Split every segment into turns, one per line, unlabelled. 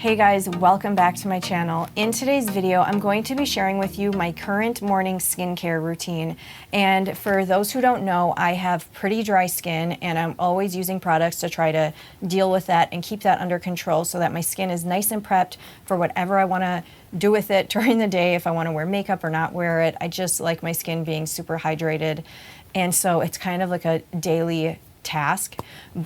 Hey guys, welcome back to my channel. In today's video, I'm going to be sharing with you my current morning skincare routine. And for those who don't know, I have pretty dry skin and I'm always using products to try to deal with that and keep that under control so that my skin is nice and prepped for whatever I want to do with it during the day. If I want to wear makeup or not wear it, I just like my skin being super hydrated. And so it's kind of like a daily task,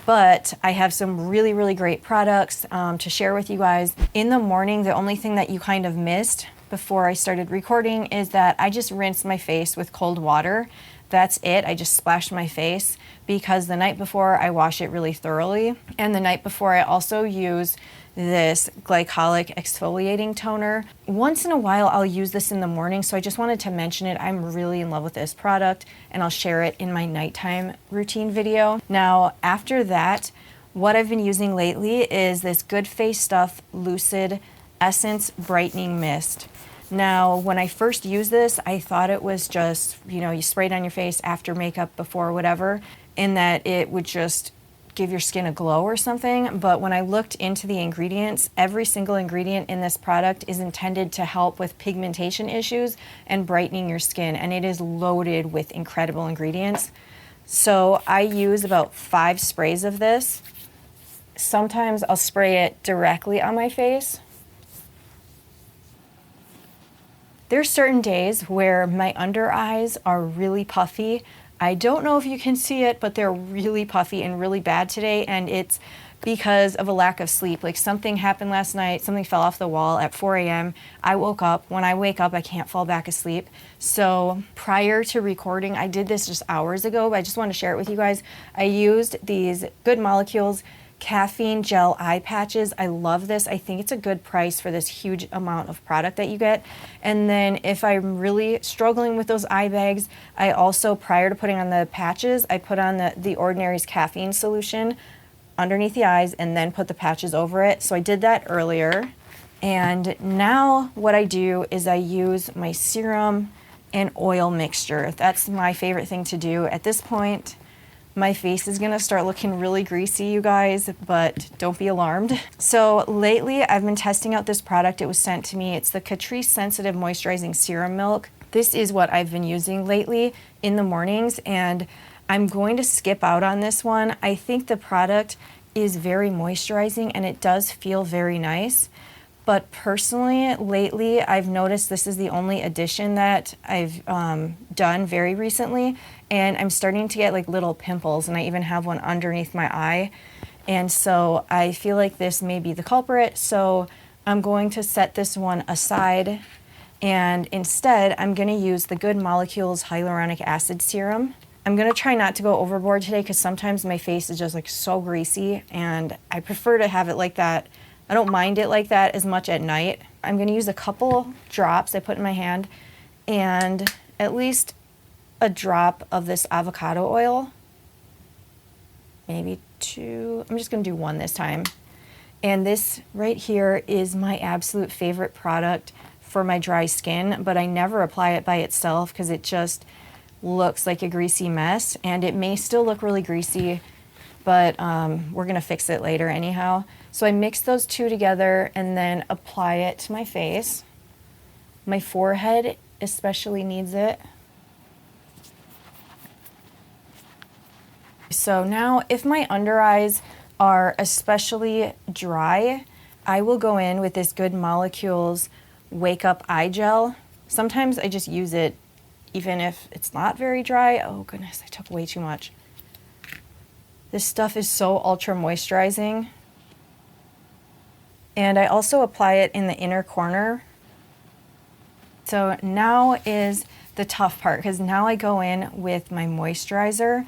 but I have some really great products to share with you guys. In the morning, the only thing that you kind of missed before I started recording is that I just rinsed my face with cold water. That's it. I just splashed my face because the night before I wash it really thoroughly, and the night before I also use this glycolic exfoliating toner. Once in a while I'll use this in the morning, so I just wanted to mention it. I'm really in love with this product and I'll share it in my nighttime routine video. Now after that, what I've been using lately is this Good Face Stuff Lucid Essence Brightening Mist. Now when I first used this, I thought it was just, you spray it on your face after makeup, before whatever, and that it would just give your skin a glow or something. But when I looked into the ingredients, every single ingredient in this product is intended to help with pigmentation issues and brightening your skin, and it is loaded with incredible ingredients. So I use about 5 sprays of this. Sometimes I'll spray it directly on my face. There's certain days where my under eyes are really puffy. I don't know if you can see it, but they're really puffy and really bad today, and it's because of a lack of sleep. Like something happened last night, something fell off the wall at 4 a.m. I woke up. When I wake up, I can't fall back asleep. So prior to recording, I did this just hours ago, but I just want to share it with you guys. I used these Good Molecules caffeine gel eye patches. I love this. I think it's a good price for this huge amount of product that you get. And then if I'm really struggling with those eye bags, I also, prior to putting on the patches, I put on the Ordinary's caffeine solution underneath the eyes and then put the patches over it. So I did that earlier. And now what I do is I use my serum and oil mixture. That's my favorite thing to do. At this point, my face is gonna start looking really greasy, you guys, but don't be alarmed. So lately, I've been testing out this product. It was sent to me. It's the Catrice Sensitive Moisturizing Serum Milk. This is what I've been using lately in the mornings, and I'm going to skip out on this one. I think the product is very moisturizing, and it does feel very nice. But personally, lately, I've noticed this is the only addition that I've done very recently, and I'm starting to get like little pimples, and I even have one underneath my eye. And so I feel like this may be the culprit, so I'm going to set this one aside, and instead, I'm gonna use the Good Molecules Hyaluronic Acid Serum. I'm gonna try not to go overboard today because sometimes my face is just like so greasy, and I prefer to have it like that. I don't mind it like that as much at night. I'm gonna use a couple drops I put in my hand and at least a drop of this avocado oil. Maybe 2, I'm just gonna do 1 this time. And this right here is my absolute favorite product for my dry skin, but I never apply it by itself because it just looks like a greasy mess, and it may still look really greasy, but we're gonna fix it later anyhow. So I mix those two together and then apply it to my face. My forehead especially needs it. So now if my under eyes are especially dry, I will go in with this Good Molecules Wake Up Eye Gel. Sometimes I just use it even if it's not very dry. Oh goodness, I took way too much. This stuff is so ultra moisturizing. And I also apply it in the inner corner. So now is the tough part, because now I go in with my moisturizer.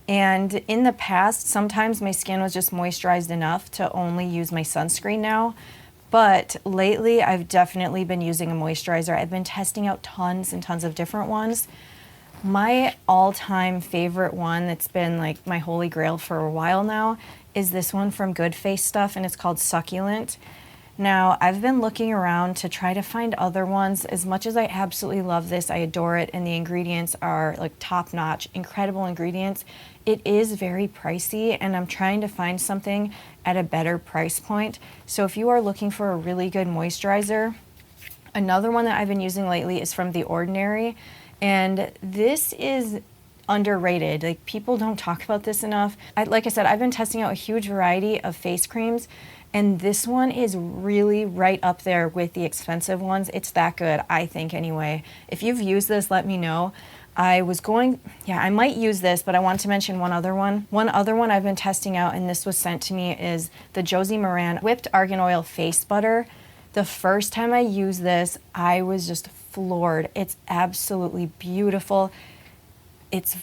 And in the past, sometimes my skin was just moisturized enough to only use my sunscreen now. But lately, I've definitely been using a moisturizer. I've been testing out tons and tons of different ones. My all-time favorite one that's been like my holy grail for a while now is this one from Good Face Stuff, and it's called Succulent. Now, I've been looking around to try to find other ones. As much as I absolutely love this, I adore it, and the ingredients are like top-notch, incredible ingredients. It is very pricey, and I'm trying to find something at a better price point. So if you are looking for a really good moisturizer, another one that I've been using lately is from The Ordinary, and this is underrated. Like, people don't talk about this enough. Like I said, I've been testing out a huge variety of face creams, and this one is really right up there with the expensive ones. It's that good, I think, anyway. If you've used this, let me know. I might use this, but I want to mention one other one. One other one I've been testing out, and this was sent to me, is the Josie Maran Whipped Argan Oil Face Butter. The first time I used this, I was just floored. It's absolutely beautiful. It's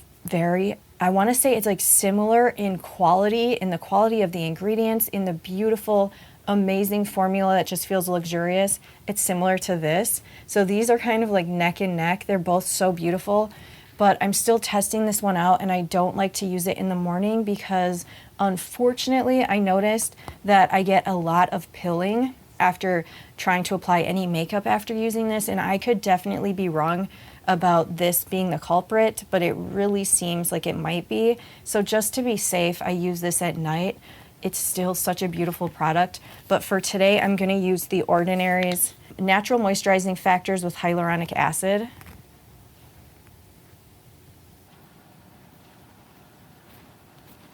I want to say it's like similar in the quality of the ingredients, in the beautiful, amazing formula that just feels luxurious. It's similar to this. So these are kind of like neck and neck. They're both so beautiful, but I'm still testing this one out, and I don't like to use it in the morning because unfortunately I noticed that I get a lot of pilling after trying to apply any makeup after using this, and I could definitely be wrong about this being the culprit, but it really seems like it might be. So just to be safe, I use this at night. It's still such a beautiful product, but for today I'm going to use The Ordinary's Natural Moisturizing Factors with Hyaluronic Acid.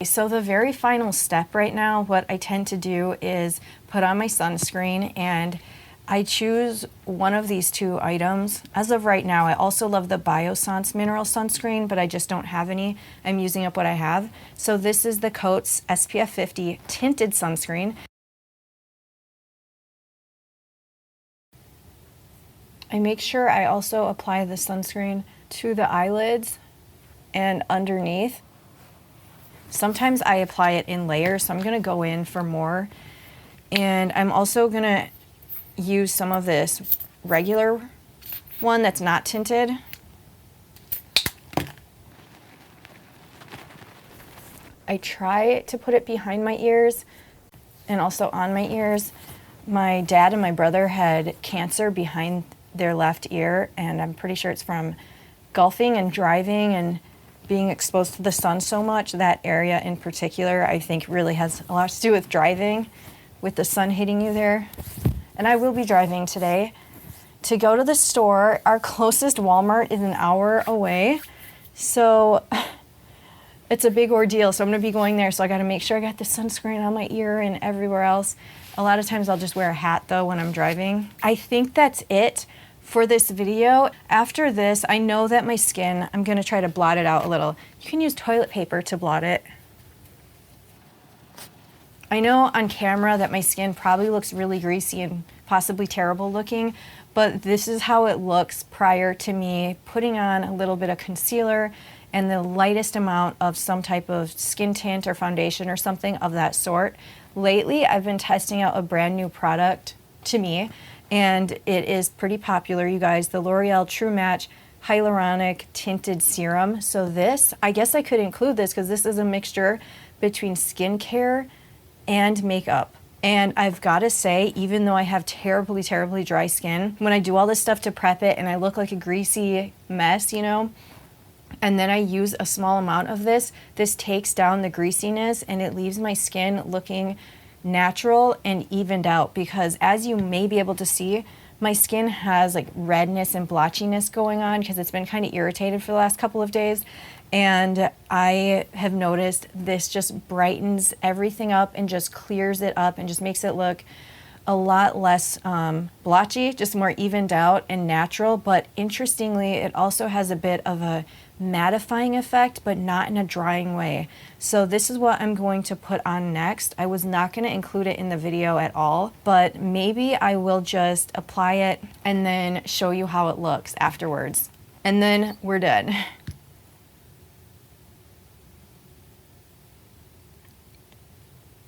So the very final step right now, what I tend to do is put on my sunscreen, and I choose one of these two items. As of right now, I also love the Biossance Mineral Sunscreen, but I just don't have any. I'm using up what I have. So this is the Coats SPF 50 Tinted Sunscreen. I make sure I also apply the sunscreen to the eyelids and underneath. Sometimes I apply it in layers, so I'm gonna go in for more. And I'm also gonna use some of this regular one that's not tinted. I try to put it behind my ears and also on my ears. My dad and my brother had cancer behind their left ear, and I'm pretty sure it's from golfing and driving and being exposed to the sun so much. That area in particular, I think, really has a lot to do with driving, with the sun hitting you there. And I will be driving today to go to the store. Our closest Walmart is an hour away, so it's a big ordeal. So I'm gonna be going there, so I gotta make sure I got the sunscreen on my ear and everywhere else. A lot of times I'll just wear a hat though when I'm driving. I think that's it for this video. After this, I know that my skin, I'm gonna try to blot it out a little. You can use toilet paper to blot it. I know on camera that my skin probably looks really greasy and possibly terrible looking, but this is how it looks prior to me putting on a little bit of concealer and the lightest amount of some type of skin tint or foundation or something of that sort. Lately, I've been testing out a brand new product to me, and it is pretty popular, you guys, the L'Oreal True Match Hyaluronic Tinted Serum. So this, I guess I could include this because this is a mixture between skincare and makeup. And I've got to say, even though I have terribly, terribly dry skin, when I do all this stuff to prep it and I look like a greasy mess, you know, and then I use a small amount of this takes down the greasiness and it leaves my skin looking natural and evened out, because as you may be able to see, my skin has like redness and blotchiness going on because it's been kind of irritated for the last couple of days. And I have noticed this just brightens everything up and just clears it up and just makes it look a lot less blotchy, just more evened out and natural. But interestingly, it also has a bit of a mattifying effect, but not in a drying way. So this is what I'm going to put on next. I was not going to include it in the video at all, but maybe I will just apply it and then show you how it looks afterwards. And then we're done.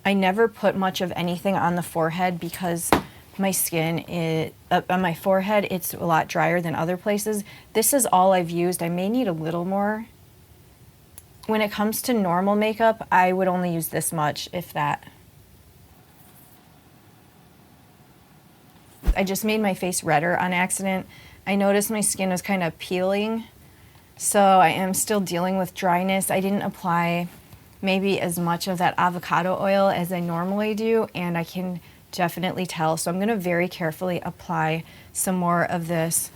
I never put much of anything on the forehead because my skin is, on my forehead, it's a lot drier than other places. This is all I've used. I may need a little more. When it comes to normal makeup, I would only use this much, if that. I just made my face redder on accident. I noticed my skin was kind of peeling, so I am still dealing with dryness. I didn't apply maybe as much of that avocado oil as I normally do, and I can definitely tell. So I'm going to very carefully apply some more of this.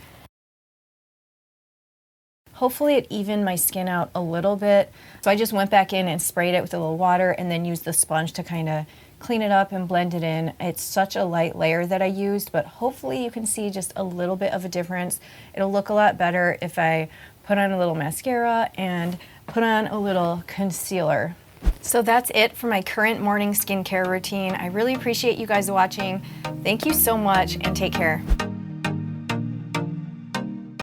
Hopefully it evened my skin out a little bit. So I just went back in and sprayed it with a little water and then used the sponge to kind of clean it up and blend it in. It's such a light layer that I used, but hopefully you can see just a little bit of a difference. It'll look a lot better if I put on a little mascara and put on a little concealer. So that's it for my current morning skincare routine. I really appreciate you guys watching. Thank you so much and take care.